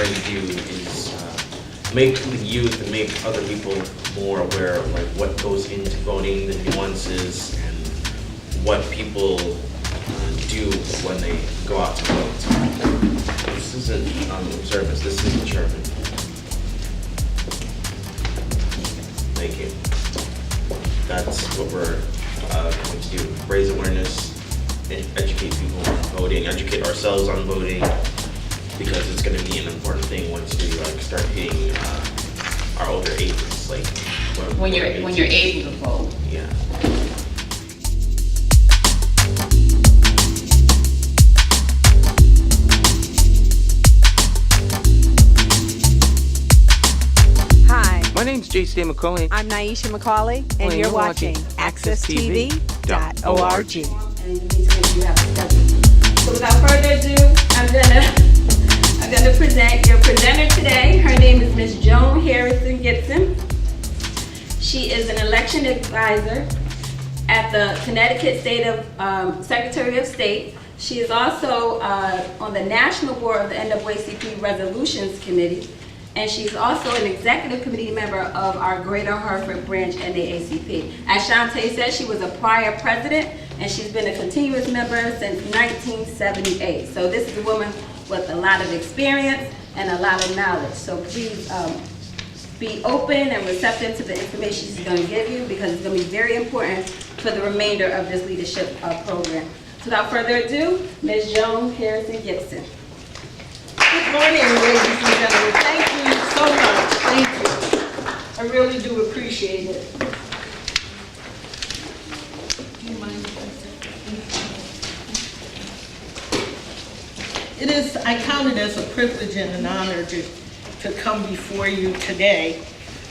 trying to do is make the youth and make other people more aware of like what goes into voting, the nuances, and what people do when they go out to vote. This isn't observance, this is Sherman. Thank you. That's what we're going to do. Raise awareness, educate people on voting, educate ourselves on voting, because it's going to be an important thing once we like start hitting our older ages, like when you're able to vote. Yeah. Hi, My name's J.C. McCauley. I'm NAACP McCauley, and you're watching AccessTV.org. And you need to make sure you have a schedule. So without further ado, I'm gonna present your presenter today. Her name is Ms. Joan Harrison Gibson. She is an election advisor at the Connecticut State of Secretary of State. She is also on the National Board of the NAACP Resolutions Committee, and she's also an executive committee member of our Greater Hartford branch NAACP. As Shantae said, she was a prior president, and she's been a continuous member since 1978. So this is a woman with a lot of experience and a lot of knowledge. So please be open and receptive to the information she's going to give you, because it's going to be very important for the remainder of this leadership program. So without further ado, Ms. Joan Harrison Gibson. Good morning, ladies and gentlemen. Thank you so much. Thank you. I really do appreciate it. Do you mind if I sit? It is, I count it as a privilege and an honor to come before you today,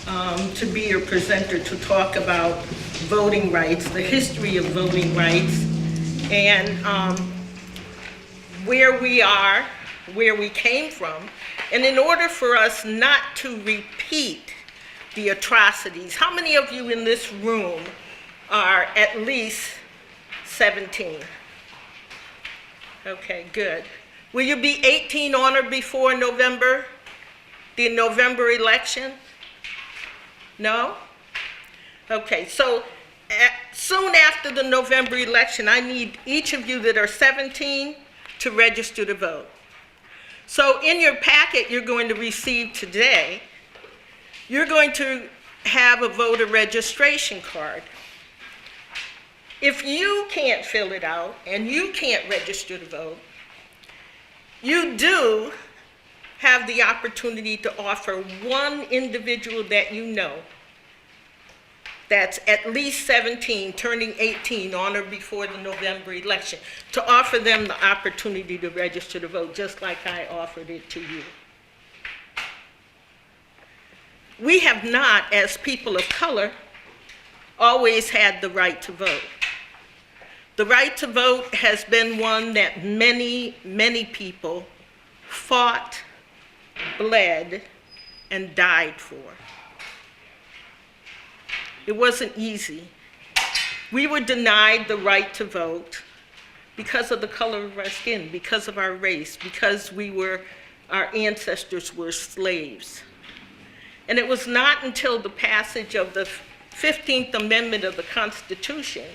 to be your presenter, to talk about voting rights, the history of voting rights, and where we are, where we came from, and in order for us not to repeat the atrocities. How many of you in this room are at least 17? Okay, good. Will you be 18 on or before November, the November election? No? Okay, so soon after the November election, I need each of you that are 17 to register to vote. So in your packet you're going to receive today, you're going to have a voter registration card. If you can't fill it out and you can't register to vote, you do have the opportunity to offer one individual that you know that's at least 17, turning 18 on or before the November election, to offer them the opportunity to register to vote, just like I offered it to you. We have not, as people of color, always had the right to vote. The right to vote has been one that many, many people fought, bled, and died for. It wasn't easy. We were denied the right to vote because of the color of our skin, because of our race, because our ancestors were slaves. And it was not until the passage of the 15th Amendment of the Constitution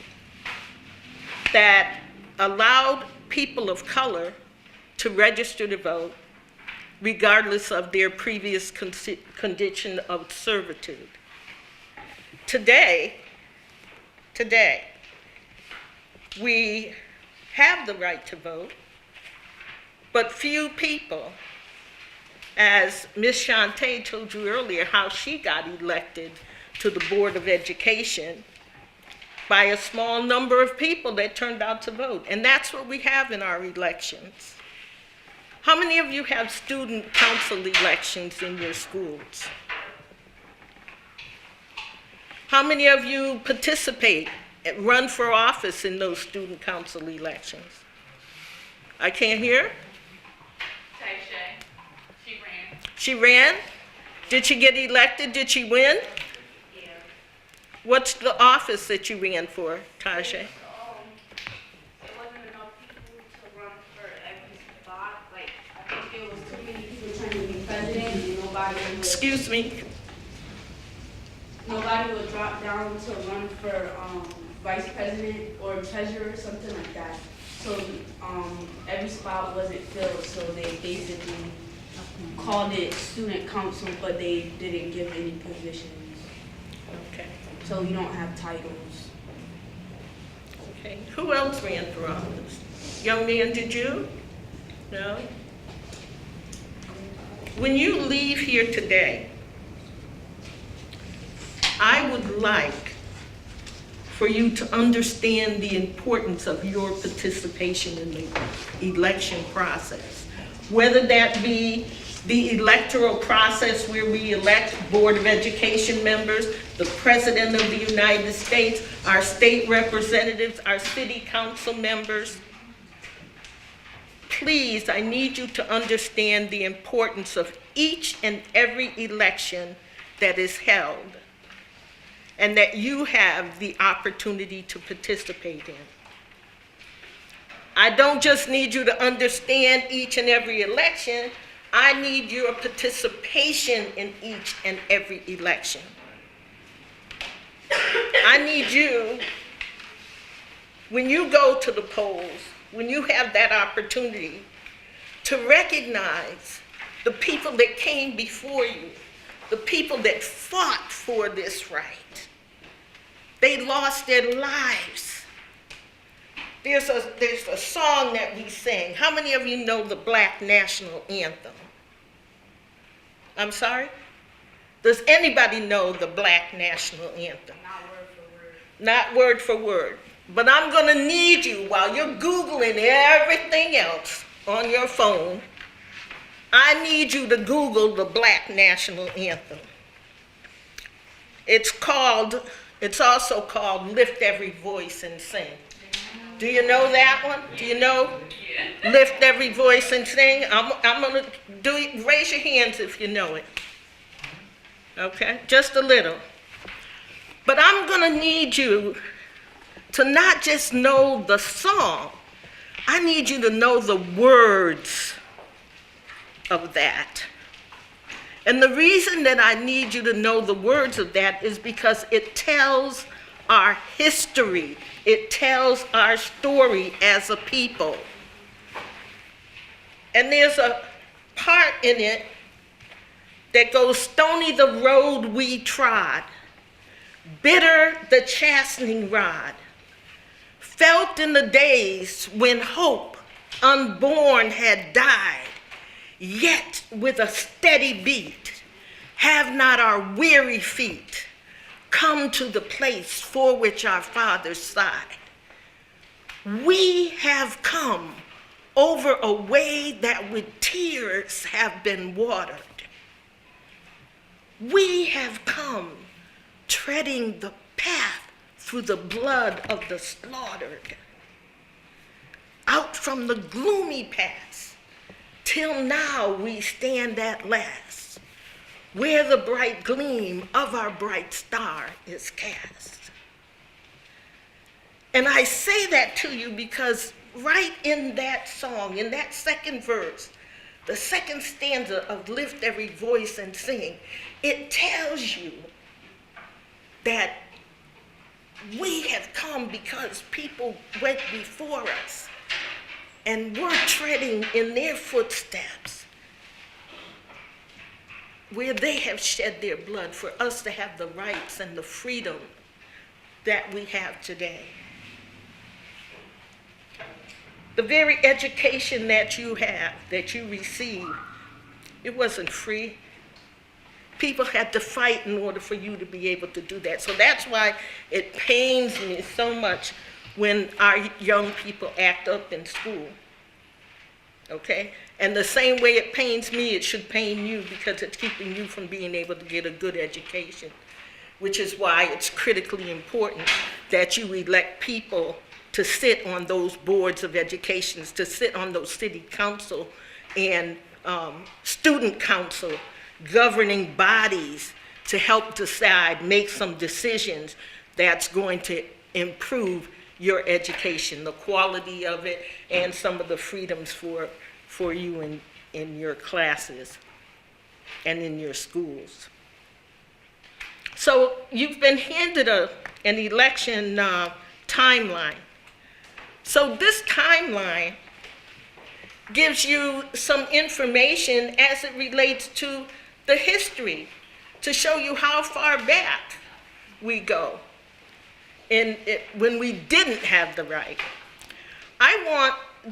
that allowed people of color to register to vote regardless of their previous condition of servitude. Today, we have the right to vote, but few people, as Ms. Shantae told you earlier, how she got elected to the Board of Education by a small number of people that turned out to vote. And that's what we have in our elections. How many of you have student council elections in your schools? How many of you participate and run for office in those student council elections? I can't hear. She ran. She ran? Did she get elected? Did she win? Yeah. What's the office that you ran for, Tajay? There wasn't enough people to run for every spot. Like, I think there was too many people trying to be nobody would, Excuse me? nobody would drop down to run for vice president or treasurer, something like that. So every spot wasn't filled, so they basically called it student council, but they didn't give any positions. Okay. So you don't have titles. Okay. Who else ran for office? Young man, did you? No? When you leave here today, I would like for you to understand the importance of your participation in the election process. Whether that be the electoral process where we elect Board of Education members, the President of the United States, our state representatives, our city council members. Please, I need you to understand the importance of each and every election that is held and that you have the opportunity to participate in. I don't just need you to understand each and every election, I need your participation in each and every election. I need you, when you go to the polls, when you have that opportunity, to recognize the people that came before you, the people that fought for this right. They lost their lives. There's a song that we sing. How many of you know the Black National Anthem? I'm sorry? Does anybody know the Black National Anthem? Not word for word. Not word for word. But I'm gonna need you, while you're Googling everything else on your phone, I need you to Google the Black National Anthem. It's also called Lift Every Voice and Sing. Do you know that one? Do you know? Lift Every Voice and Sing. I'm gonna do it. Raise your hands if you know it. Okay, just a little. But I'm gonna need you to not just know the song. I need you to know the words of that. And the reason that I need you to know the words of that is because it tells our history. It tells our story as a people. And there's a part in it that goes, stony the road we trod, bitter the chastening rod, felt in the days when hope unborn had died, yet with a steady beat, have not our weary feet come to the place for which our fathers sighed. We have come over a way that with tears have been watered. We have come treading the path through the blood of the slaughtered, out from the gloomy past, till now we stand at last, where the bright gleam of our bright star is cast. And I say that to you because right in that song, in that second verse, the second stanza of Lift Every Voice and Sing, it tells you that we have come because people went before us and we're treading in their footsteps where they have shed their blood for us to have the rights and the freedom that we have today. The very education that you have, that you receive, it wasn't free. People had to fight in order for you to be able to do that. So that's why it pains me so much when our young people act up in school, okay? And the same way it pains me, it should pain you because it's keeping you from being able to get a good education, which is why it's critically important that you elect people to sit on those boards of education, to sit on those city council and student council governing bodies to help decide, make some decisions that's going to improve your education, the quality of it, and some of the freedoms for you in your classes. and in your schools. So you've been handed an election timeline. So this timeline gives you some information as it relates to the history, to show you how far back we go when we didn't have the right.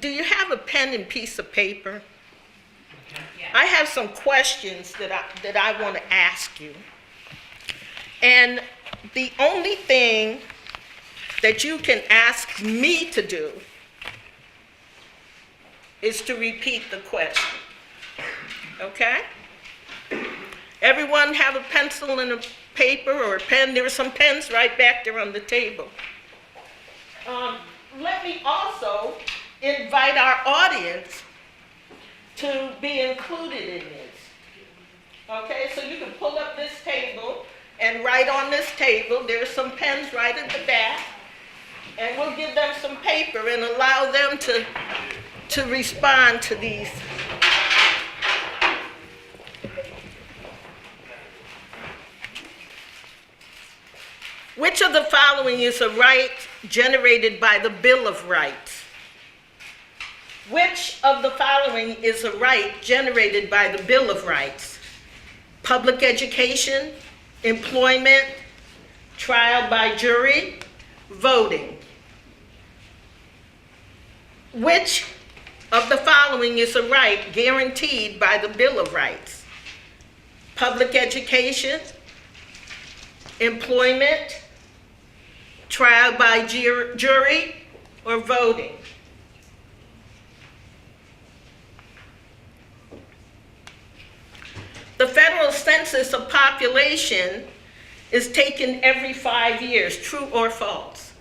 Do you have a pen and piece of paper? I have some questions that I want to ask you. And the only thing that you can ask me to do is to repeat the question. Okay? Everyone have a pencil and a paper or a pen? There are some pens right back there on the table. Let me also invite our audience to be included in this. Okay, so you can pull up this table and write on this table. There's some pens right at the back, and we'll give them some paper and allow them to respond to these. Which of the following is a right generated by the Bill of Rights? Which of the following is a right generated by the Bill of Rights? Public education, employment, trial by jury, voting. Which of the following is a right guaranteed by the Bill of Rights? Public education, employment, trial by jury, or voting? The federal census of population is taken every 5 years, true or false?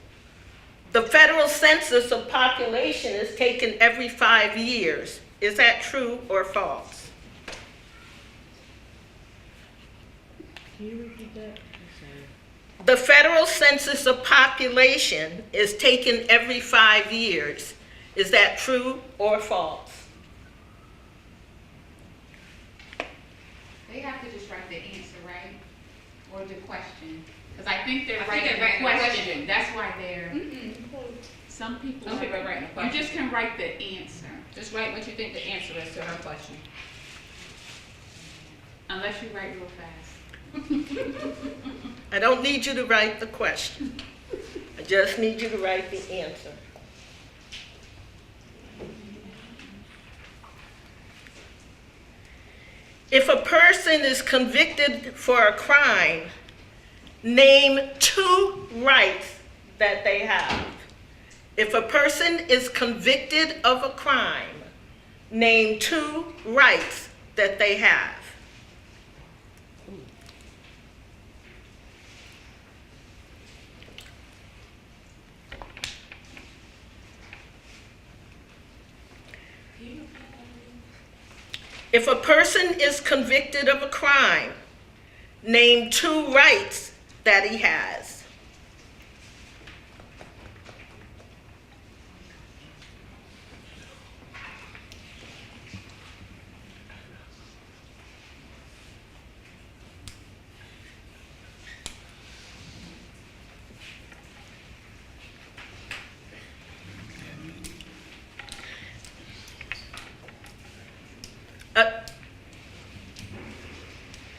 The federal census of population is taken every 5 years. Is that true or false? Can you repeat that? The federal census of population is taken every 5 years. Is that true or false? They have to just write the answer, right? Or the question. Because I think they're I think writing they're the writing the question. That's why they're, some people are writing the question. You just can write the answer. Just write what you think the answer is to her question. Unless you write real fast. I don't need you to write the question. I just need you to write the answer. If a person is convicted for a crime, name 2 rights that they have. If a person is convicted of a crime, name 2 rights that they have. If a person is convicted of a crime, name 2 rights that he has.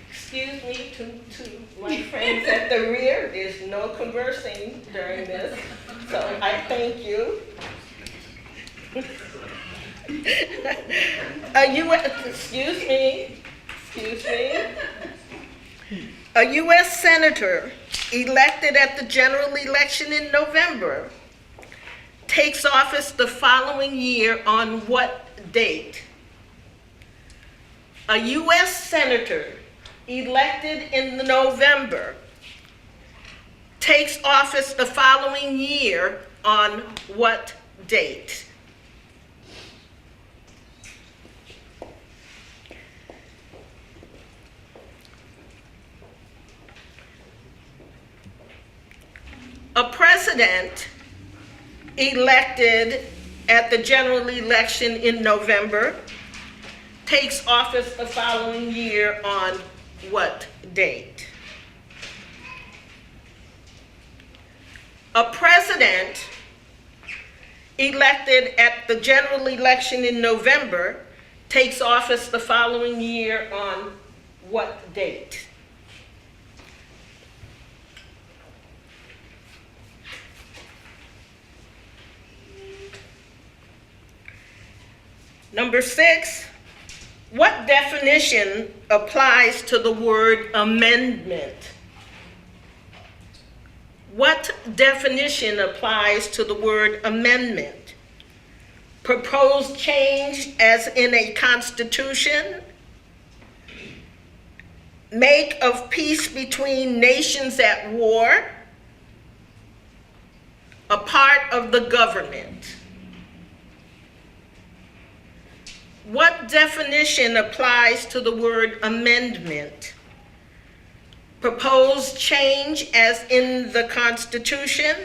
Excuse me to my friends at the rear, there's no conversing during this, so I thank you. Excuse me. A U.S. Senator elected at the general election in November takes office the following year on what date? A U.S. Senator elected in November takes office the following year on what date? A president elected at the general election in November takes office the following year on what date? A president elected at the general election in November takes office the following year on what date? Number 6, what definition applies to the word amendment? What definition applies to the word amendment? Proposed change as in a constitution? Make of peace between nations at war? A part of the government? What definition applies to the word amendment? Proposed change as in the Constitution?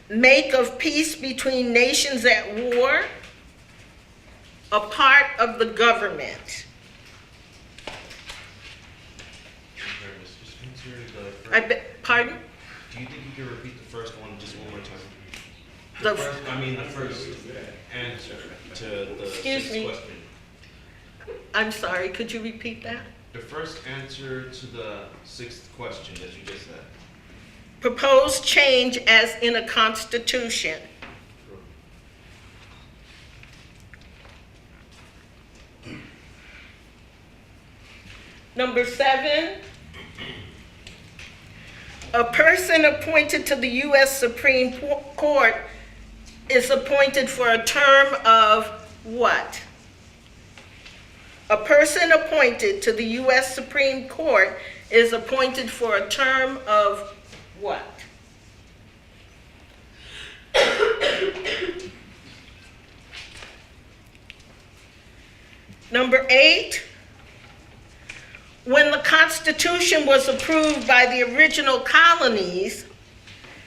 Make of peace between nations at war? A part of the government? Pardon? Do you think you can repeat the first one just one more time? The first answer to the Excuse sixth me. question. I'm sorry, could you repeat that? The first answer to the sixth question that you just said. Proposed change as in a constitution. Number 7, a person appointed to the U.S. Supreme Court is appointed for a term of what? A person appointed to the U.S. Supreme Court is appointed for a term of what? Number 8, when the Constitution was approved by the original colonies,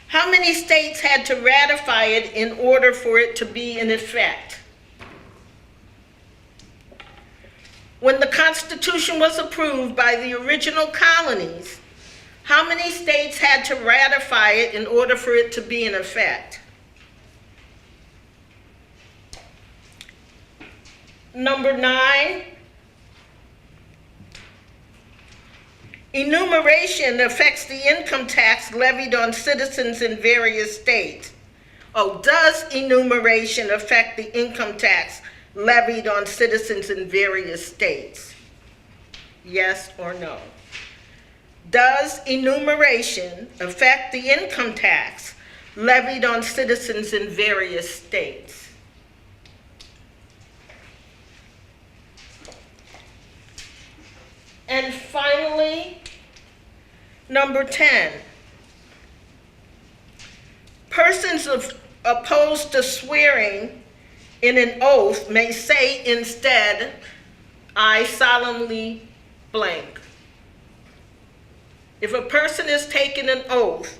how many states had to ratify it in order for it to be in effect? When the Constitution was approved by the original colonies, how many states had to ratify it in order for it to be in effect? Number 9, enumeration affects the income tax levied on citizens in various states. Oh, does enumeration affect the income tax levied on citizens in various states? Yes or no? Does enumeration affect the income tax levied on citizens in various states? And finally, number 10, persons opposed to swearing in an oath may say instead, I solemnly blank. If a person is taking an oath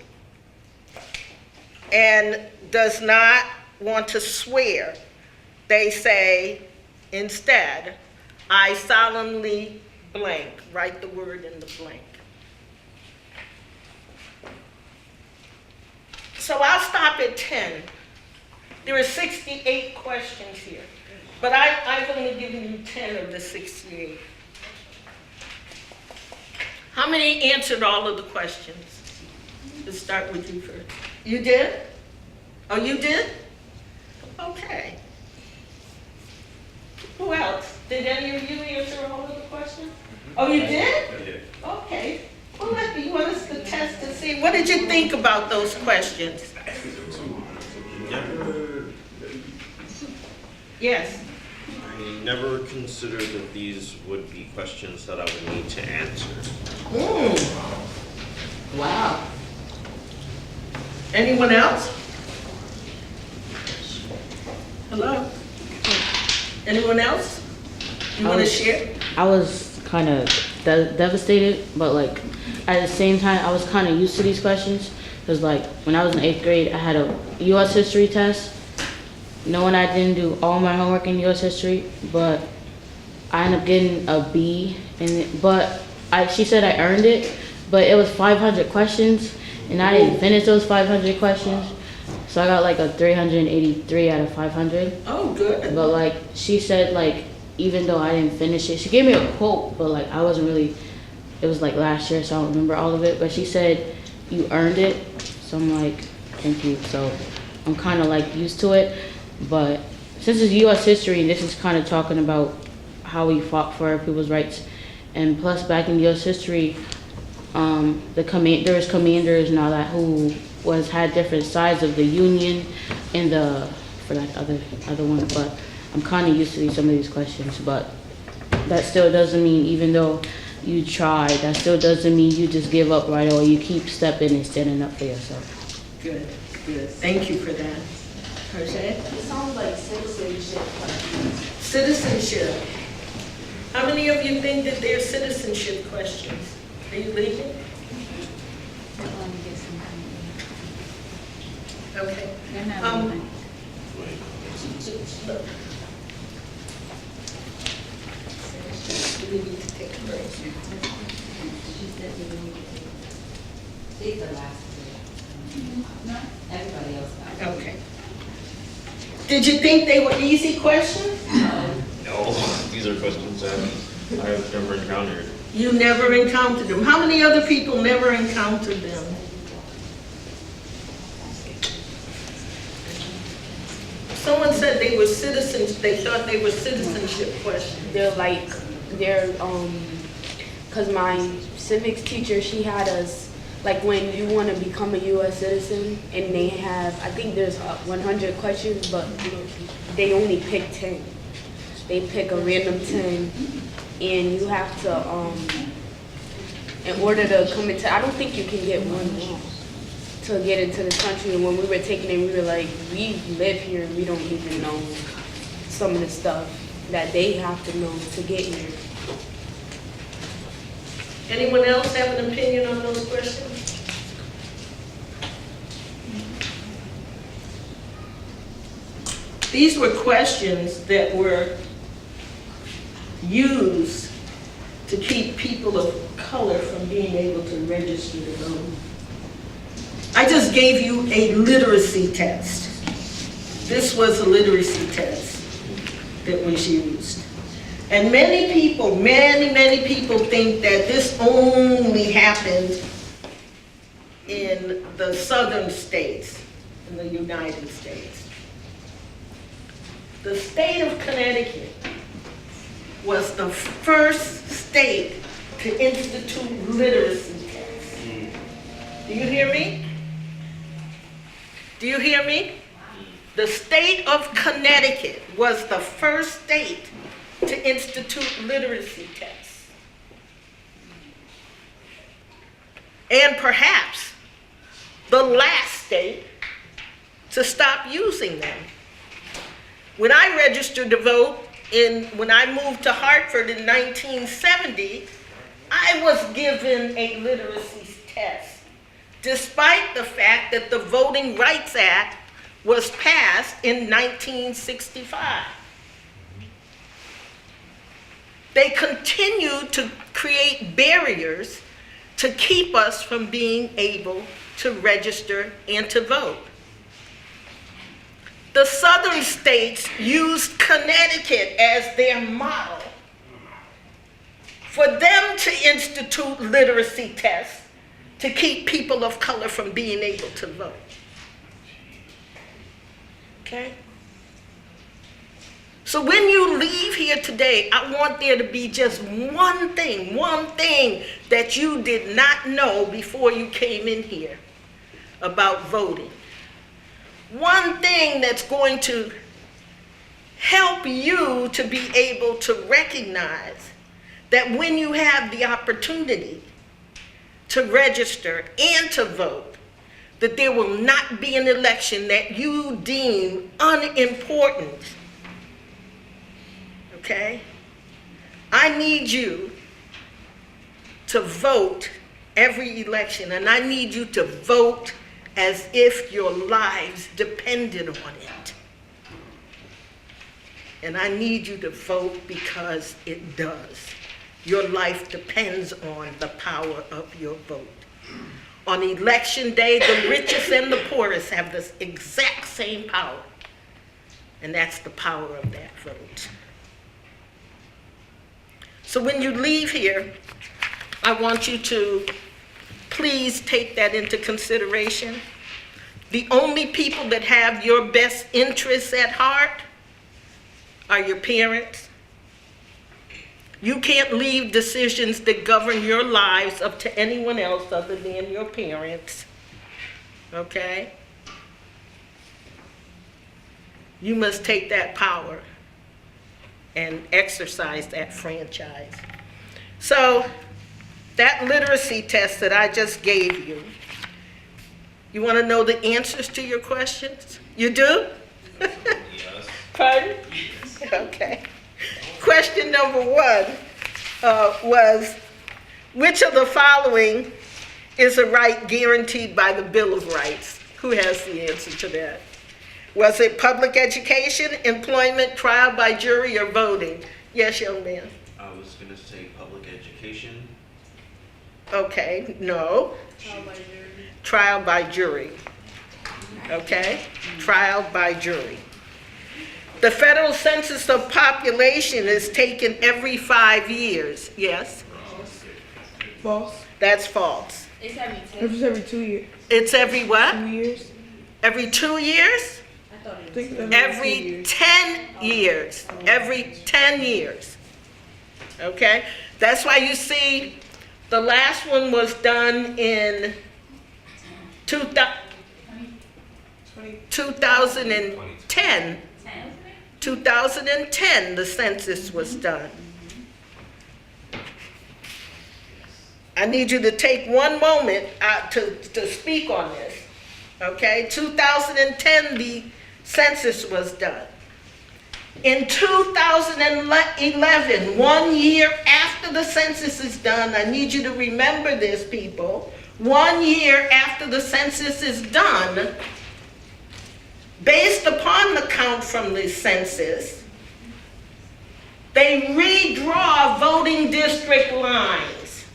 and does not want to swear, they say instead, I solemnly blank. Write the word in the blank. So I'll stop at 10. There are 68 questions here, but I've only given you 10 of the 68. How many answered all of the questions? Let's start with you first. You did? Oh, you did? Okay. Who else? Did any of you answer all of the questions? Oh, you did? I did. Okay. Well, you want us to test to see, what did you think about those questions? Yes. I never considered that these would be questions that I would need to answer. Wow. Anyone else? Hello? Anyone else? You want to share? I was kind of devastated, but like at the same time, I was kind of used to these questions because like when I was in 8th grade, I had a U.S. history test, knowing I didn't do all my homework in U.S. history, but I ended up getting a B. She said I earned it, but it was 500 questions, and I didn't finish those 500 questions. So I got like a 383 out of 500. Oh, good. But like she said, like even though I didn't finish it, she gave me a quote, but like I wasn't really. It was like last year, so I don't remember all of it. But she said you earned it, so I'm like, thank you. So I'm kind of like used to it. But since it's U.S. history, and this is kind of talking about how we fought for people's rights, and plus back in U.S. history, there was commanders and all that who had different sides of the Union and I forgot the other one, but I'm kind of used to some of these questions. But that still doesn't mean, even though you try, that still doesn't mean you just give up right away. You keep stepping and standing up for yourself. Good, good. Thank you for that. Jose? It sounds like citizenship questions. Citizenship. How many of you think that they're citizenship questions? Are you leaving? Okay. They're not Um, moving. We need to take a break. Okay. Did you think they were easy questions? No, these are questions that I've never encountered. You never encountered them. How many other people never encountered them? Someone said they were citizens, they thought they were citizenship questions. They're cause my civics teacher, she had us, like when you wanna become a US citizen, and they have, I think there's 100 questions, but they only pick 10. They pick a random 10, and you have to, in order to come into, I don't think you can get one wrong to get into the country. And when we were taking it, we were like, we live here, we don't even know some of the stuff that they have to know to get here. Anyone else have an opinion on those questions? These were questions that were used to keep people of color from being able to register to vote. I just gave you a literacy test. This was a literacy test that was used. And many people think that this only happened in the southern states, in the United States. The state of Connecticut was the first state to institute literacy tests. Do you hear me? Do you hear me? The state of Connecticut was the first state to institute literacy tests. And perhaps the last state to stop using them. When I registered to vote when I moved to Hartford in 1970, I was given a literacy test, despite the fact that the Voting Rights Act was passed in 1965. They continue to create barriers to keep us from being able to register and to vote. The southern states used Connecticut as their model for them to institute literacy tests to keep people of color from being able to vote. Okay? So when you leave here today, I want there to be just one thing that you did not know before you came in here about voting. One thing that's going to help you to be able to recognize that when you have the opportunity to register and to vote, that there will not be an election that you deem unimportant. Okay? I need you to vote every election, and I need you to vote as if your lives depended on it. And I need you to vote because it does. Your life depends on the power of your vote. On election day, the richest and the poorest have the exact same power. And that's the power of that vote. So when you leave here, I want you to please take that into consideration. The only people that have your best interests at heart are your parents. You can't leave decisions that govern your lives up to anyone else other than your parents, okay? You must take that power and exercise that franchise. So that literacy test that I just gave you, you want to know the answers to your questions? You do? Yes. Pardon? Yes. Okay. Question number 1 was, which of the following is a right guaranteed by the Bill of Rights? Who has the answer to that? Was it public education, employment, trial by jury, or voting? Yes, young man. I was gonna say public education. Okay, no. Trial by jury. Okay? Trial by jury. The federal census of population is taken every 5 years. Yes? False. That's false. It's every It was every 2 years. It's every what? 2 years. Every 2 years? I thought it I was. think it was Every 2 years. 10 years. Every 10 years. Okay? That's why you see the last one was done in 2010. 2010, the census was done. I need you to take one moment to speak on this. Okay, 2010, the census was done. In 2011, 1 year after the census is done, I need you to remember this, people. 1 year after the census is done, based upon the count from the census, they redraw voting district lines.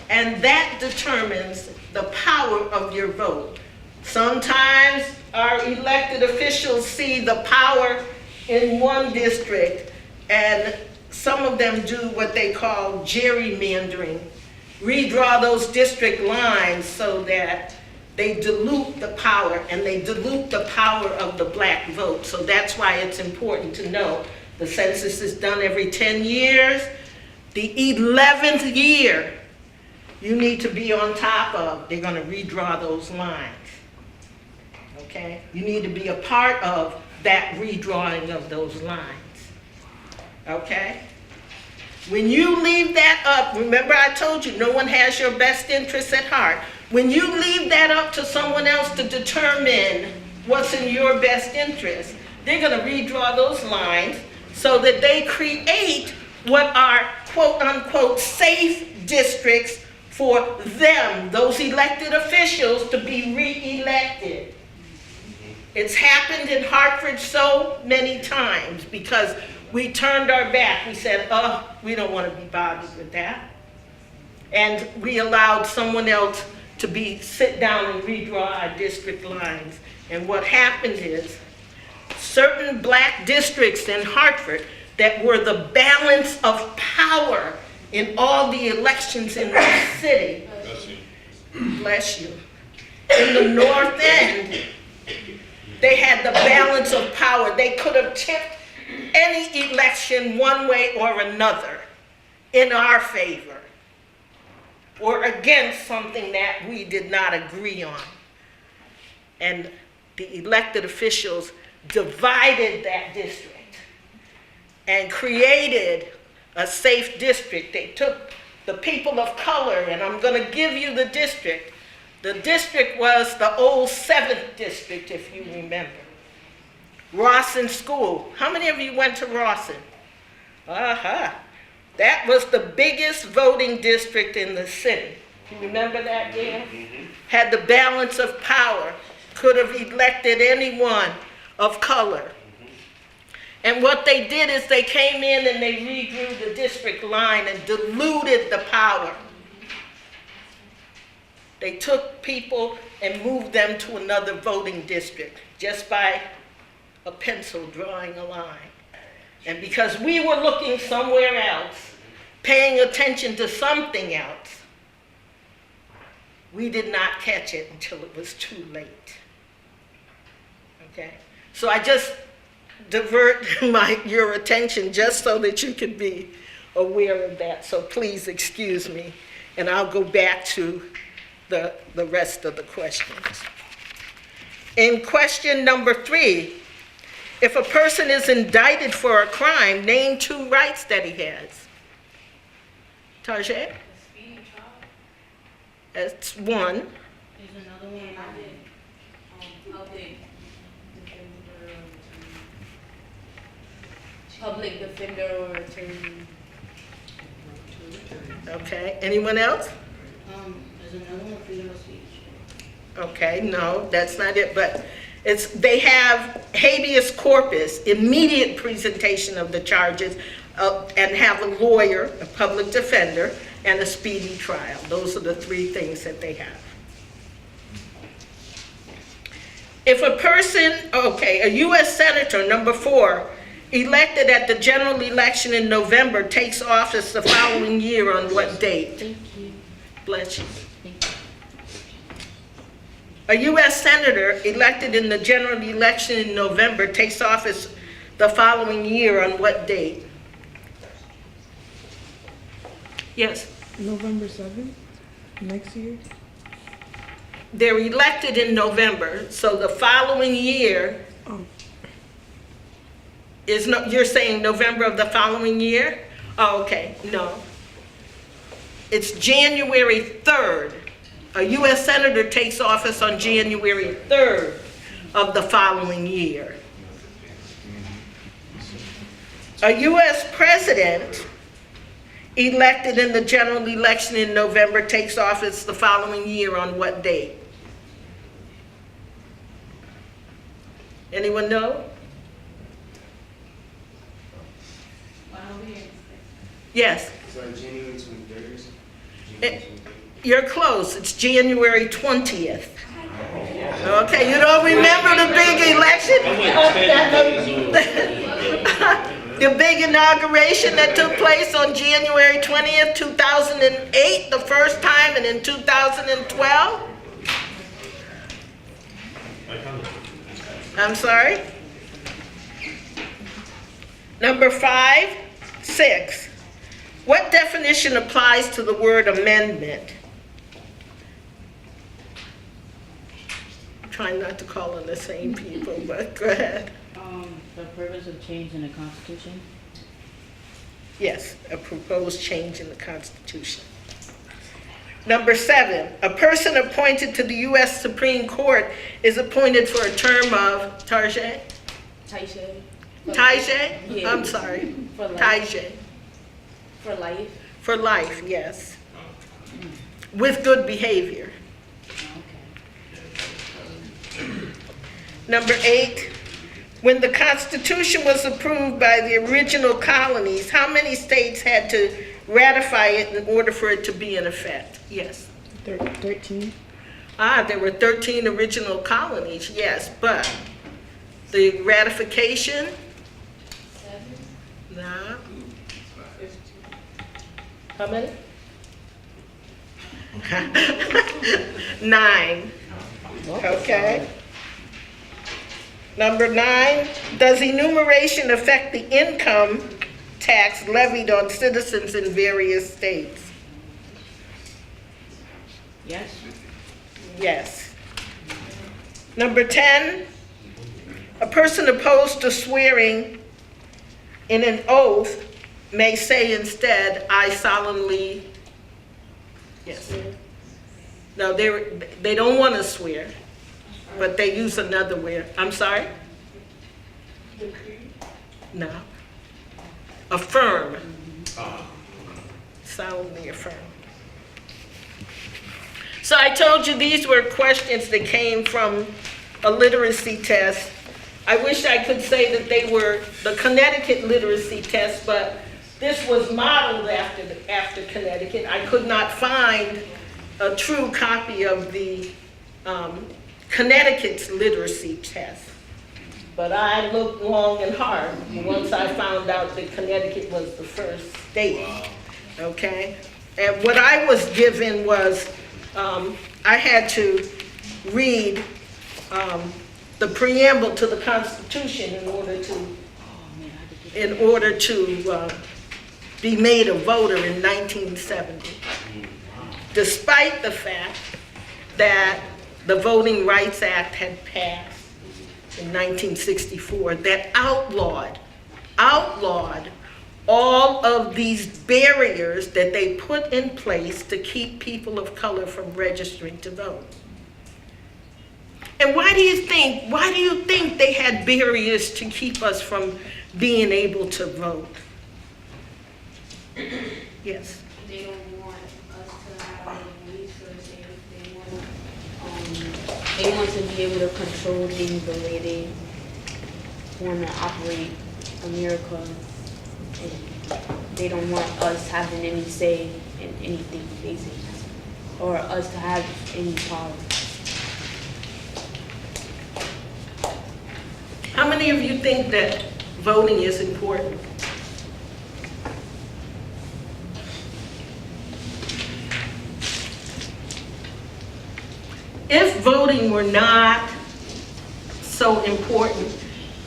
And that determines the power of your vote. Sometimes our elected officials see the power in one district, and some of them do what they call gerrymandering, redraw those district lines so that they dilute the power, and they dilute the power of the black vote. So that's why it's important to know the census is done every 10 years. The 11th year, you need to be on top of. They're going to redraw those lines. Okay? You need to be a part of that redrawing of those lines. Okay? When you leave that up, remember I told you no one has your best interests at heart. When you leave that up to someone else to determine what's in your best interest, they're going to redraw those lines so that they create what are quote unquote safe districts for them, those elected officials, to be re-elected. It's happened in Hartford so many times because we turned our back. We said, oh, we don't want to be bothered with that. And we allowed someone else to sit down and redraw our district lines. And what happened is certain black districts in Hartford that were the balance of power in all the elections in the city. Bless you. In the North End, they had the balance of power. They could have tipped any election one way or another in our favor or against something that we did not agree on. And the elected officials divided that district and created a safe district. They took the people of color, and I'm going to give you the district. The district was the old 7th district, if you remember. Rawson School. How many of you went to Rawson? That was the biggest voting district in the city. You remember that, Dan? Had the balance of power, could have elected anyone of color. And what they did is they came in and they redrew the district line and diluted the power. They took people and moved them to another voting district just by a pencil drawing a line. And because we were looking somewhere else, paying attention to something else, we did not catch it until it was too late. Okay? So I just divert your attention just so that you could be aware of that. So please excuse me, and I'll go back to the rest of the questions. In question number 3, if a person is indicted for a crime, name 2 rights that he has. Tajay? That's one. There's another one. Public defender or attorney. Okay, anyone else? There's another one, freedom of speech. Okay, no, that's not it, but they have habeas corpus, immediate presentation of the charges, and have a lawyer, a public defender, and a speedy trial. Those are the 3 things that they have. If a person, a U.S. Senator, number 4, elected at the general election in November, takes office the following year on what date? Thank you. Bless you. Thank you. A U.S. Senator elected in the general election in November takes office the following year on what date? Yes? November 7th, next year. They're elected in November, so the following year Oh, is, you're saying November of the following year? Oh, okay, no. It's January 3rd. A U.S. Senator takes office on January 3rd of the following year. A U.S. President elected in the general election in November takes office the following year on what date? Anyone know? Yes. Is that January 23rd? You're close. It's January 20th. Okay, you don't remember the big election? The big inauguration that took place on January 20th, 2008, the first time, and in 2012? I'm sorry? Number 5, 6. What definition applies to the word amendment? I'm trying not to call on the same people, but go ahead. The purpose of change in the Constitution. Yes, a proposed change in the Constitution. Number 7, a person appointed to the U.S. Supreme Court is appointed for a term of, Tajay? Taisha. Tajay? Yeah. I'm sorry. For life. Tajay. For life. For life, yes. With good behavior. Number 8, when the Constitution was approved by the original colonies, how many states had to ratify it in order for it to be in effect? Yes. 13. There were 13 original colonies, yes, but the ratification? 7. No. How many? 9. Okay. Number 9, does enumeration affect the income tax levied on citizens in various states? Yes. Yes. Number 10, a person opposed to swearing in an oath may say instead, I solemnly, yes. No, they don't want to swear, but they use another word. I'm sorry? No. Affirm. Solemnly affirm. So I told you these were questions that came from a literacy test. I wish I could say that they were the Connecticut literacy test, but this was modeled after Connecticut. I could not find a true copy of the Connecticut's literacy test. But I looked long and hard once I found out that Connecticut was the first state, okay? And what I was given was, I had to read the preamble to the Constitution in order to be made a voter in 1970. Despite the fact that the Voting Rights Act had passed in 1964 that outlawed all of these barriers that they put in place to keep people of color from registering to vote. And why do you think they had barriers to keep us from being able to vote? Yes. They don't want us to have a voice, or they want to be able to control things the way they want to operate America, and they don't want us having any say in anything, basically, or us to have any power. How many of you think that voting is important? If voting were not so important,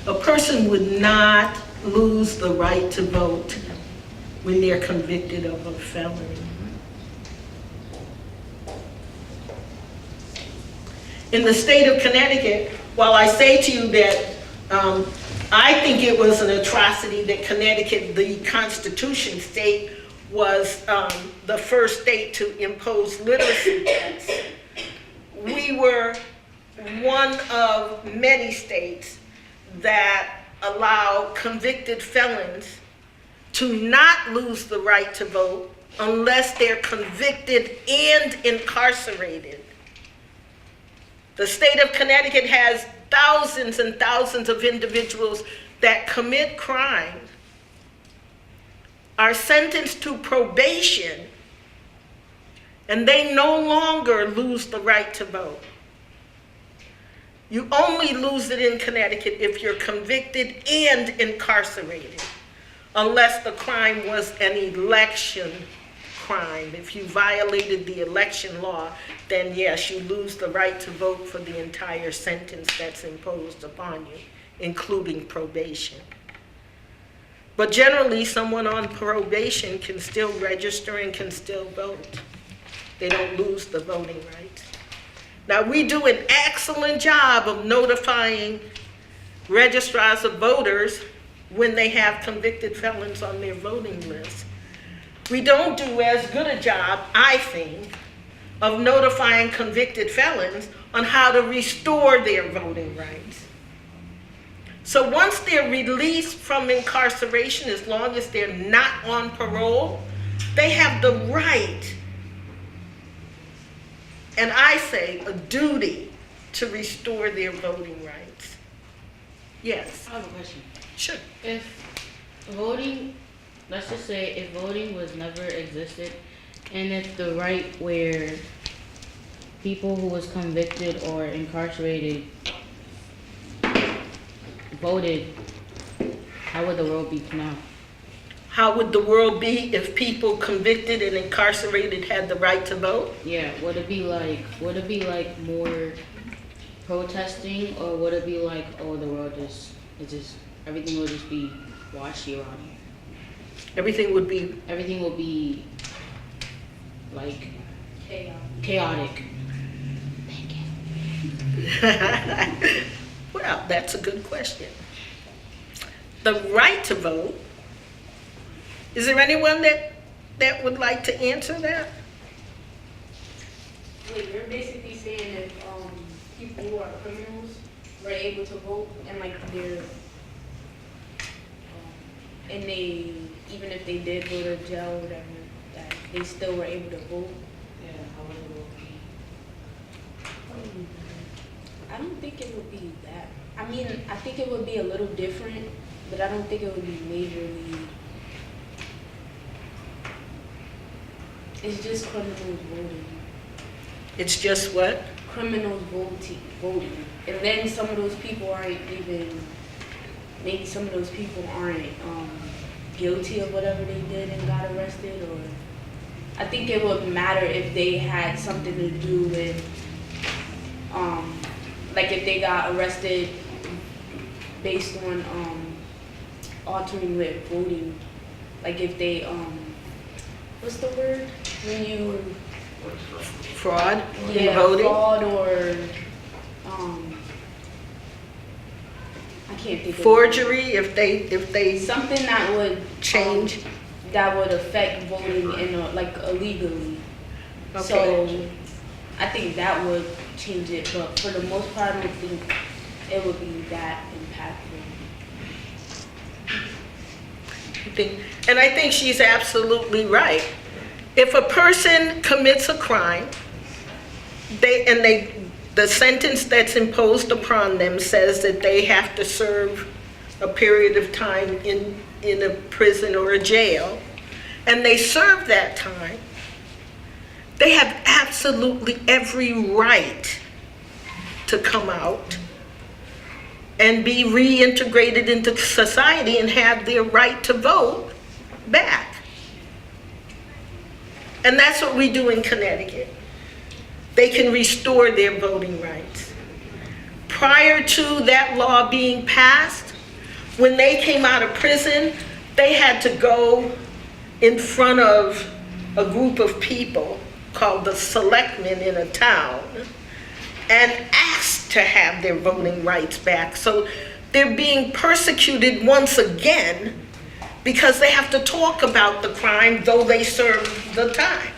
a person would not lose the right to vote when they're convicted of a felony. In the state of Connecticut, while I say to you that I think it was an atrocity that Connecticut, the Constitution state, was the first state to impose literacy tests. We were one of many states that allow convicted felons to not lose the right to vote unless they're convicted and incarcerated. The state of Connecticut has thousands and thousands of individuals that commit crime, are sentenced to probation, and they no longer lose the right to vote. You only lose it in Connecticut if you're convicted and incarcerated, unless the crime was an election crime. If you violated the election law, then yes, you lose the right to vote for the entire sentence that's imposed upon you, including probation. But generally, someone on probation can still register and can still vote. They don't lose the voting rights. Now, we do an excellent job of notifying registrars of voters when they have convicted felons on their voting list. We don't do as good a job, I think, of notifying convicted felons on how to restore their voting rights. So once they're released from incarceration, as long as they're not on parole, they have the right, and I say a duty, to restore their voting rights. Yes? I have a question. Sure. If voting, let's just say if voting was never existed, and if the right where people who was convicted or incarcerated voted, how would the world be now? How would the world be if people convicted and incarcerated had the right to vote? Yeah, would it be like more protesting, or would it be like, oh, the world is just everything will just be washy around here? Everything would be like chaotic. Thank you. Well, that's a good question. The right to vote, is there anyone that would like to answer that? Wait, you're basically saying if people who are criminals were able to vote, and like they're and they, even if they did go to jail or whatever, that they still were able to vote? Yeah, how would it be? I don't think it would be that. I mean, I think it would be a little different, but I don't think it would be majorly. It's just criminals voting. It's just what? Criminals voting. And then some of those people aren't even, maybe some of those people aren't guilty of whatever they did and got arrested, or I think it would matter if they had something to do with, like if they got arrested based on altering with voting, like if they, what's the word? When you, Fraud in yeah, voting? fraud or, I can't think of Forgery, if they something that would change. that would affect voting in like illegally. Okay. So I think that would change it, but for the most part, I don't think it would be that impactful. And I think she's absolutely right. If a person commits a crime, the sentence that's imposed upon them says that they have to serve a period of time in a prison or a jail, and they serve that time, they have absolutely every right to come out and be reintegrated into society and have their right to vote back. And that's what we do in Connecticut. They can restore their voting rights. Prior to that law being passed, when they came out of prison, they had to go in front of a group of people called the selectmen in a town and ask to have their voting rights back. So they're being persecuted once again because they have to talk about the crime though they served the time.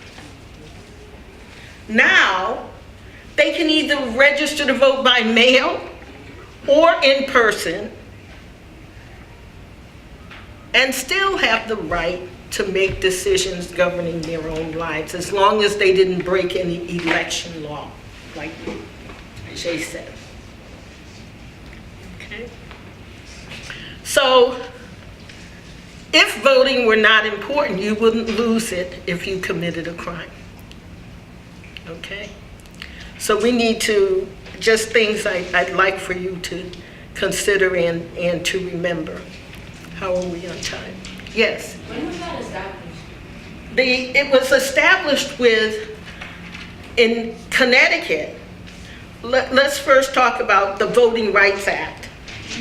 Now, they can either register to vote by mail or in person and still have the right to make decisions governing their own lives as long as they didn't break any election law, like Jay said. Okay. So, if voting were not important, you wouldn't lose it if you committed a crime. Okay? So we need to, just things I'd like for you to consider and to remember. How are we on time? Yes? When was that established? It was established in Connecticut. Let's first talk about the Voting Rights Act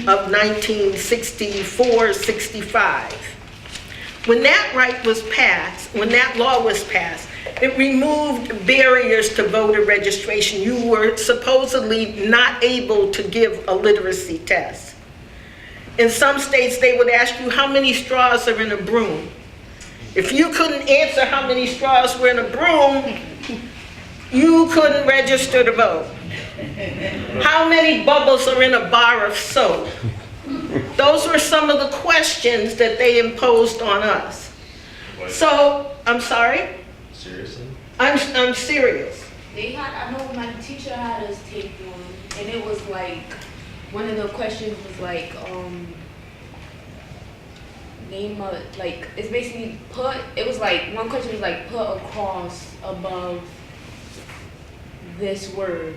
of 1964-65. When that law was passed, it removed barriers to voter registration. You were supposedly not able to give a literacy test. In some states, they would ask you how many straws are in a broom. If you couldn't answer how many straws were in a broom, you couldn't register to vote. How many bubbles are in a bar of soap? Those were some of the questions that they imposed on us. So, I'm sorry? Seriously? I'm serious. I know my teacher had us take one, and it was like, one of the questions was like, name a, like, it's basically it was like, one question was like, put a cross above this word.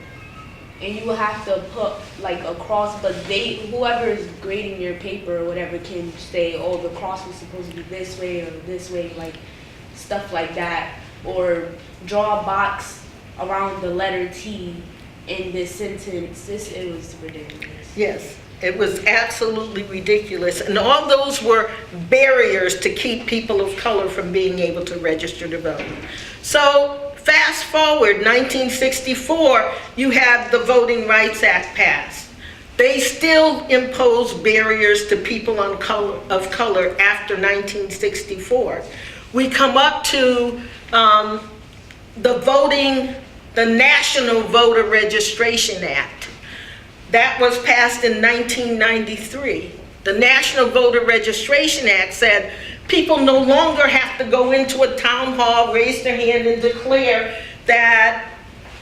And you will have to put like a cross, but whoever is grading your paper or whatever can say, oh, the cross was supposed to be this way or this way, like stuff like that. Or draw a box around the letter T in this sentence. It was ridiculous. Yes, it was absolutely ridiculous. And all those were barriers to keep people of color from being able to register to vote. So, fast forward, 1964, you have the Voting Rights Act passed. They still impose barriers to people of color after 1964. We come up to the National Voter Registration Act. That was passed in 1993. The National Voter Registration Act said people no longer have to go into a town hall, raise their hand, and declare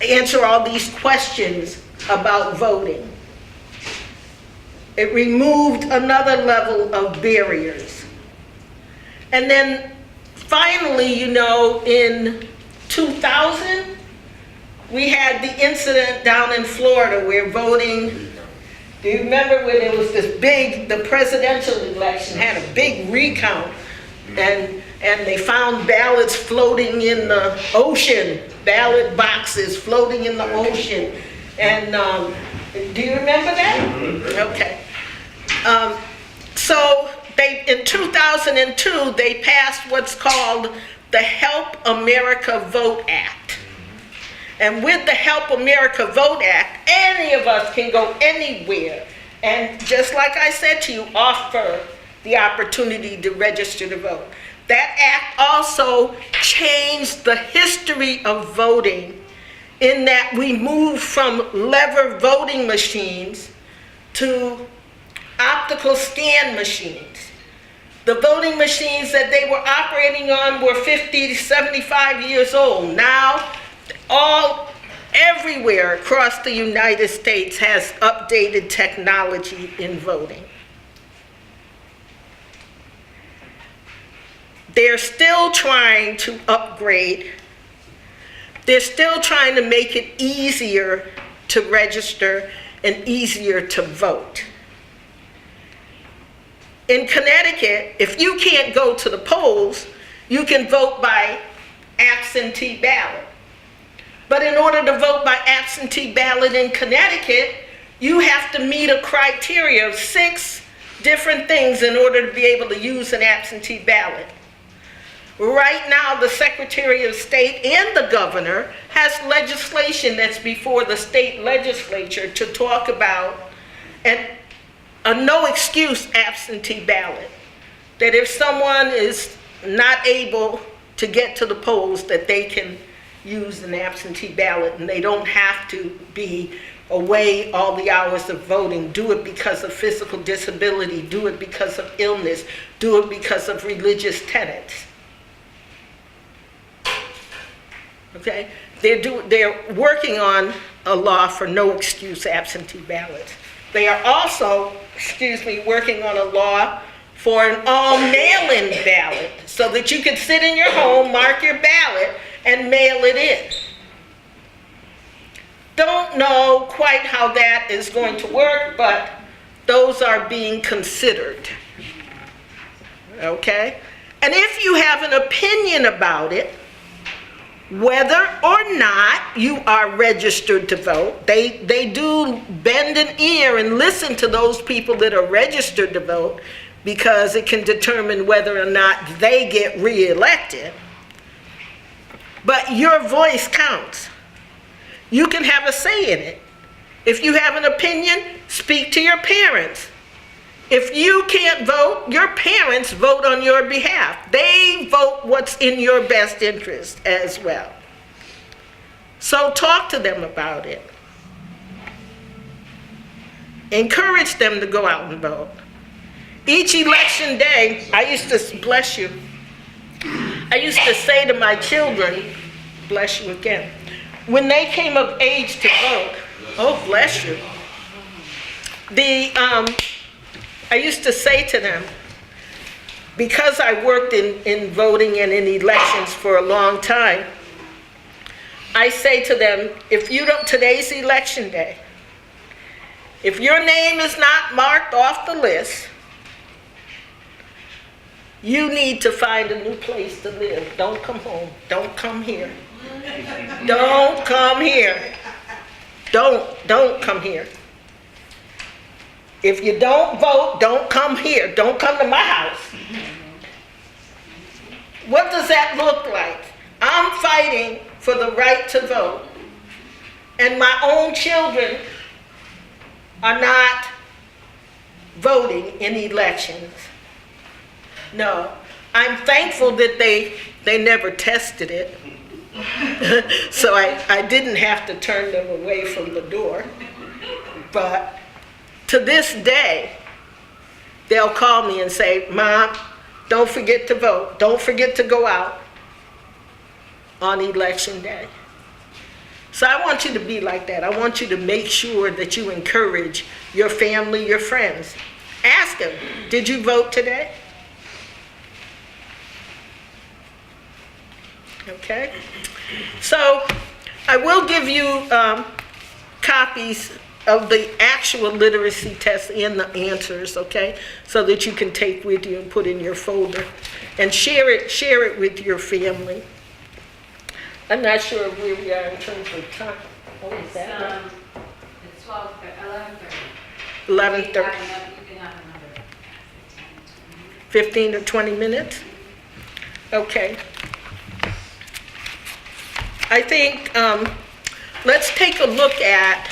answer all these questions about voting. It removed another level of barriers. And then finally, you know, in 2000, we had the incident down in Florida where voting, do you remember when there was this big, the presidential election had a big recount, and they found ballots floating in the ocean, ballot boxes floating in the ocean. And do you remember that? Okay. So in 2002, they passed what's called the Help America Vote Act. And with the Help America Vote Act, any of us can go anywhere and, just like I said to you, offer the opportunity to register to vote. That act also changed the history of voting in that we moved from lever voting machines to optical scan machines. The voting machines that they were operating on were 50 to 75 years old. Now, everywhere across the United States has updated technology in voting. They're still trying to upgrade. They're still trying to make it easier to register and easier to vote. In Connecticut, if you can't go to the polls, you can vote by absentee ballot. But in order to vote by absentee ballot in Connecticut, you have to meet a criteria of 6 different things in order to be able to use an absentee ballot. Right now, the Secretary of State and the governor has legislation that's before the state legislature to talk about a no excuse absentee ballot. That if someone is not able to get to the polls, that they can use an absentee ballot and they don't have to be away all the hours of voting. Do it because of physical disability, do it because of illness, do it because of religious tenets. Okay? They're working on a law for no excuse absentee ballots. They are also, working on a law for an all mail-in ballot so that you can sit in your home, mark your ballot, and mail it in. Don't know quite how that is going to work, but those are being considered. Okay? And if you have an opinion about it, whether or not you are registered to vote, they do bend an ear and listen to those people that are registered to vote because it can determine whether or not they get reelected. But your voice counts. You can have a say in it. If you have an opinion, speak to your parents. If you can't vote, your parents vote on your behalf. They vote what's in your best interest as well. So talk to them about it. Encourage them to go out and vote. Each election day, I used to say to my children, bless you again, when they came of age to vote, oh bless you, I used to say to them, because I worked in voting and in elections for a long time, I say to them, today's election day, if your name is not marked off the list, you need to find a new place to live. Don't come home. Don't come here. Don't come here. Don't come here. If you don't vote, don't come here. Don't come to my house. What does that look like? I'm fighting for the right to vote, and my own children are not voting in elections. No, I'm thankful that they never tested it, so I didn't have to turn them away from the door. But to this day, they'll call me and say, Mom, don't forget to vote. Don't forget to go out on election day. So I want you to be like that. I want you to make sure that you encourage your family, your friends. Ask them, did you vote today? Okay? So I will give you copies of the actual literacy test and the answers, okay? So that you can take with you and put in your folder and share it with your family. I'm not sure where we are in terms of time. Oh, is that right? It's 11:30. 11:30, You can have another 15 or 20 minutes? Okay. I think, let's take a look at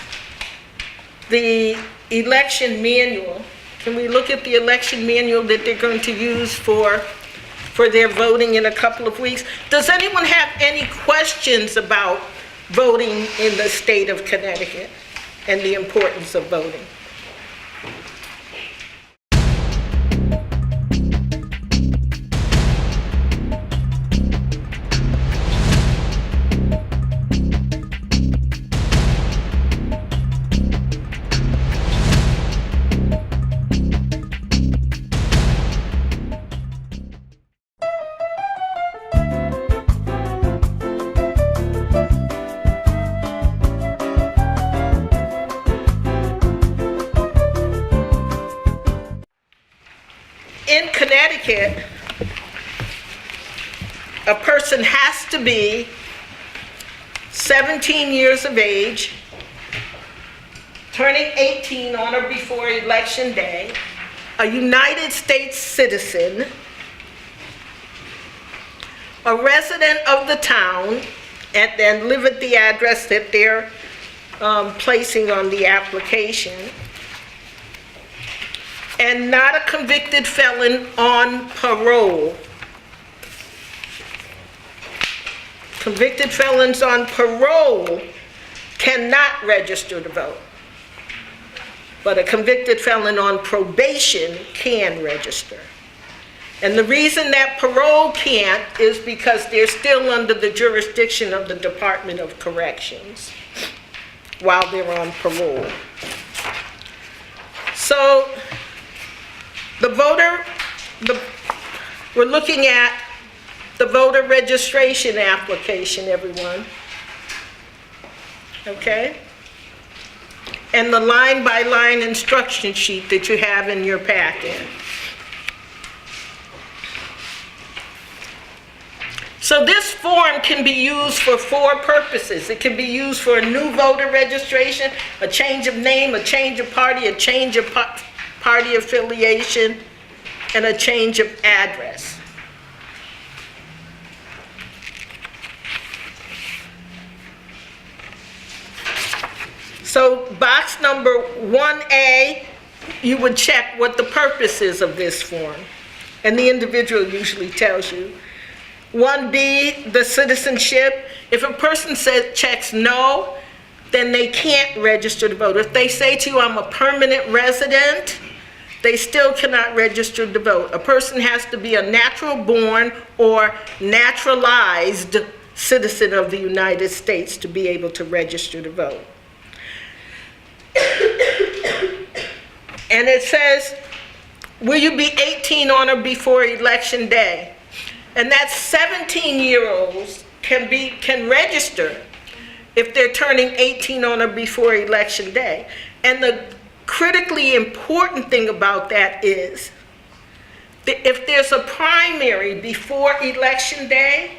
the election manual. Can we look at the election manual that they're going to use for their voting in a couple of weeks? Does anyone have any questions about voting in the state of Connecticut and the importance of voting? In Connecticut, a person has to be 17 years of age, turning 18 on or before Election Day, a United States citizen, a resident of the town, and then live at the address that they're placing on the application, and not a convicted felon on parole. Convicted felons on parole cannot register to vote, but a convicted felon on probation can register. And the reason that parole can't is because they're still under the jurisdiction of the Department of Corrections while they're on parole. So, we're looking at the voter registration application, everyone. Okay? And the line-by-line instruction sheet that you have in your packet. So this form can be used for 4 purposes. It can be used for a new voter registration, a change of name, a change of party, a change of party affiliation, and a change of address. So box number 1A, you would check what the purpose is of this form, and the individual usually tells you. 1B, the citizenship. If a person checks no, then they can't register to vote. If they say to you, I'm a permanent resident, they still cannot register to vote. A person has to be a natural born or naturalized citizen of the United States to be able to register to vote. And it says, will you be 18 on or before Election Day? And that's 17-year-olds can register if they're turning 18 on or before Election Day. And the critically important thing about that is that if there's a primary before Election Day,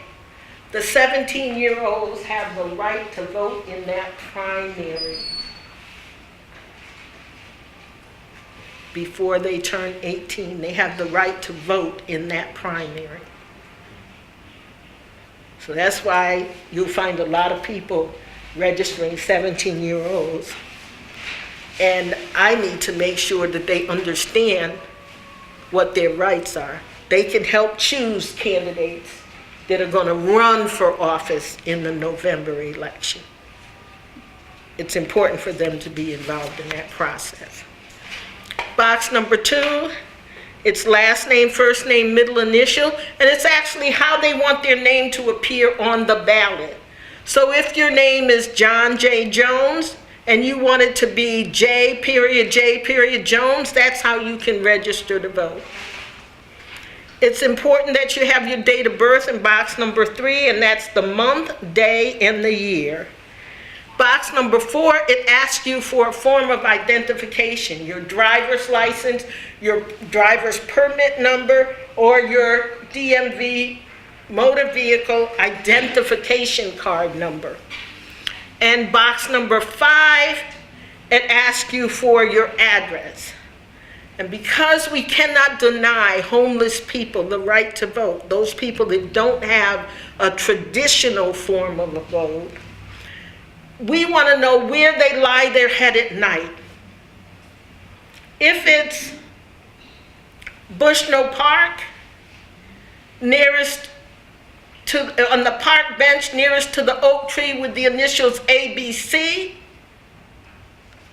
the 17-year-olds have the right to vote in that primary before they turn 18. They have the right to vote in that primary. So that's why you'll find a lot of people registering 17-year-olds. And I need to make sure that they understand what their rights are. They can help choose candidates that are going to run for office in the November election. It's important for them to be involved in that process. Box number 2, it's last name, first name, middle initial, and it's actually how they want their name to appear on the ballot. So if your name is John J. Jones and you want it to be J. Jones, that's how you can register to vote. It's important that you have your date of birth in box number 3, and that's the month, day, and the year. Box number 4, it asks you for a form of identification, your driver's license, your driver's permit number, or your DMV motor vehicle identification card number. And box number 5, it asks you for your address. And because we cannot deny homeless people the right to vote, those people that don't have a traditional form of a vote, we want to know where they lie their head at night. If it's Bushnell Park, nearest to, on the park bench nearest to the oak tree with the initials ABC,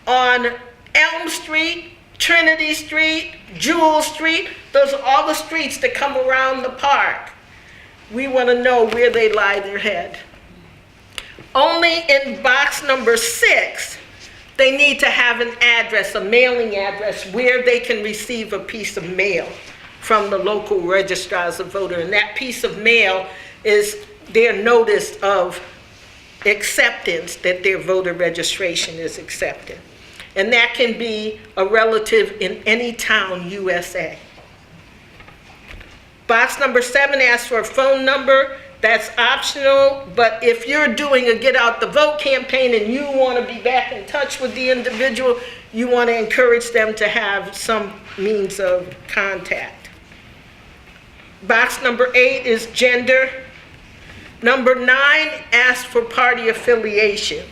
on Elm Street, Trinity Street, Jewel Street, those are all the streets that come around the park. We want to know where they lie their head. Only in box number 6, they need to have an address, a mailing address, where they can receive a piece of mail from the local registrars of voter. And that piece of mail is their notice of acceptance that their voter registration is accepted. And that can be a relative in any town, USA. Box number 7 asks for a phone number. That's optional, but if you're doing a get out the vote campaign and you want to be back in touch with the individual, you want to encourage them to have some means of contact. Box number 8 is gender. Number 9 asks for party affiliation.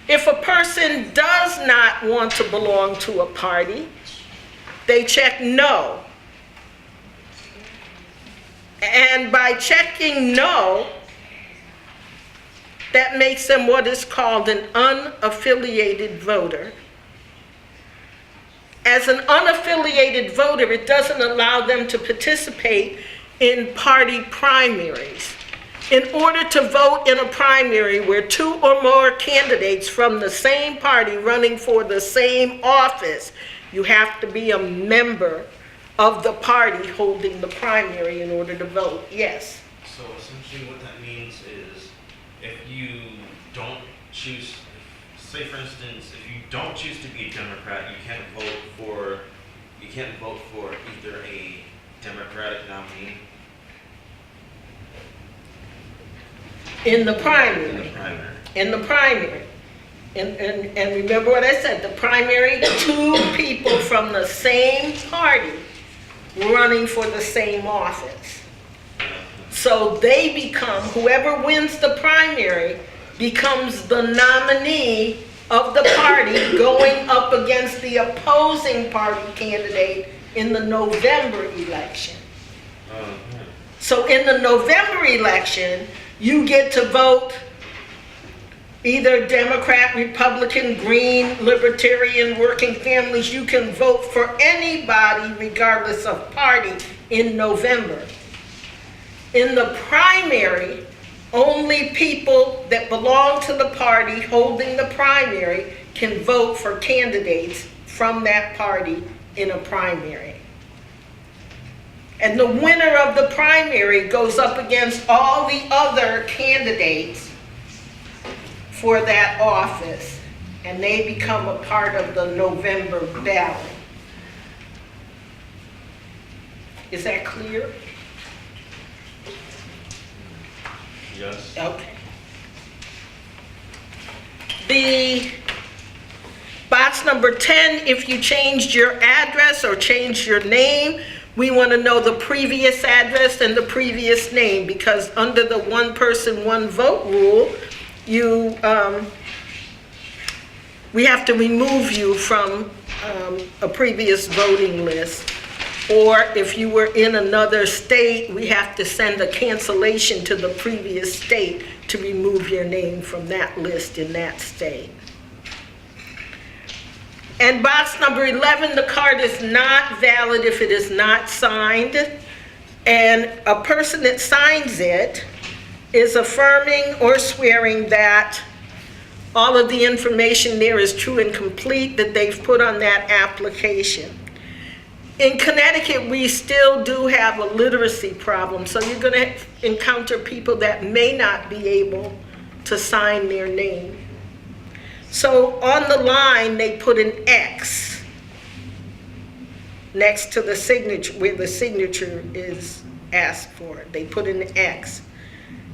If a person does not want to belong to a party, they check no. And by checking no, that makes them what is called an unaffiliated voter. As an unaffiliated voter, it doesn't allow them to participate in party primaries. In order to vote in a primary where 2 or more candidates from the same party running for the same office, you have to be a member of the party holding the primary in order to vote. Yes? So essentially what that means is if you don't choose, say for instance, if you don't choose to be a Democrat, you can't vote for either a Democratic nominee. In the primary. In the primary. In the primary. And remember what I said, the primary, 2 people from the same party running for the same office. So they become, whoever wins the primary becomes the nominee of the party going up against the opposing party candidate in the November election. So in the November election, you get to vote either Democrat, Republican, Green, Libertarian, Working Families. You can vote for anybody regardless of party in November. In the primary, only people that belong to the party holding the primary can vote for candidates from that party in a primary. And the winner of the primary goes up against all the other candidates for that office, and they become a part of the November ballot. Is that clear? Yes. Okay. The box number 10, if you changed your address or changed your name, we want to know the previous address and the previous name, because under the 1 person, 1 vote rule, we have to remove you from a previous voting list. Or if you were in another state, we have to send a cancellation to the previous state to remove your name from that list in that state. And box number 11, the card is not valid if it is not signed. And a person that signs it is affirming or swearing that all of the information there is true and complete that they've put on that application. In Connecticut, we still do have a literacy problem, so you're going to encounter people that may not be able to sign their name. So on the line, they put an X next to the signature, where the signature is asked for. They put an X.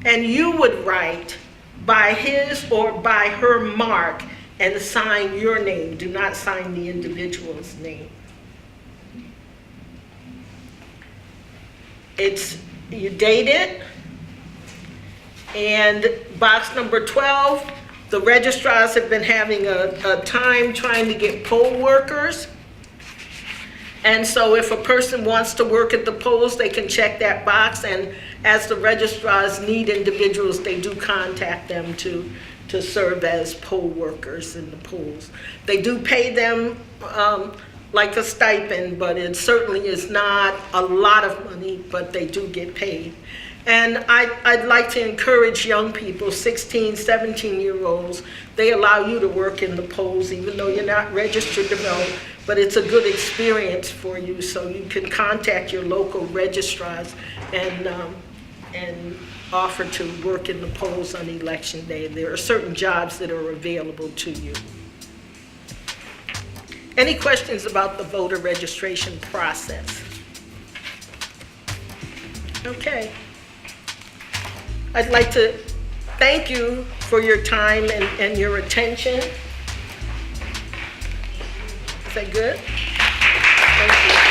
And you would write by his or by her mark and sign your name. Do not sign the individual's name. You date it, and box number 12, the registrars have been having a time trying to get poll workers. And so if a person wants to work at the polls, they can check that box, and as the registrars need individuals, they do contact them to serve as poll workers in the polls. They do pay them like a stipend, but it certainly is not a lot of money, but they do get paid. And I'd like to encourage young people, 16, 17-year-olds, they allow you to work in the polls even though you're not registered to vote, but it's a good experience for you, so you can contact your local registrars and offer to work in the polls on election day. There are certain jobs that are available to you. Any questions about the voter registration process? Okay. I'd like to thank you for your time and your attention. Is that good? Thank you.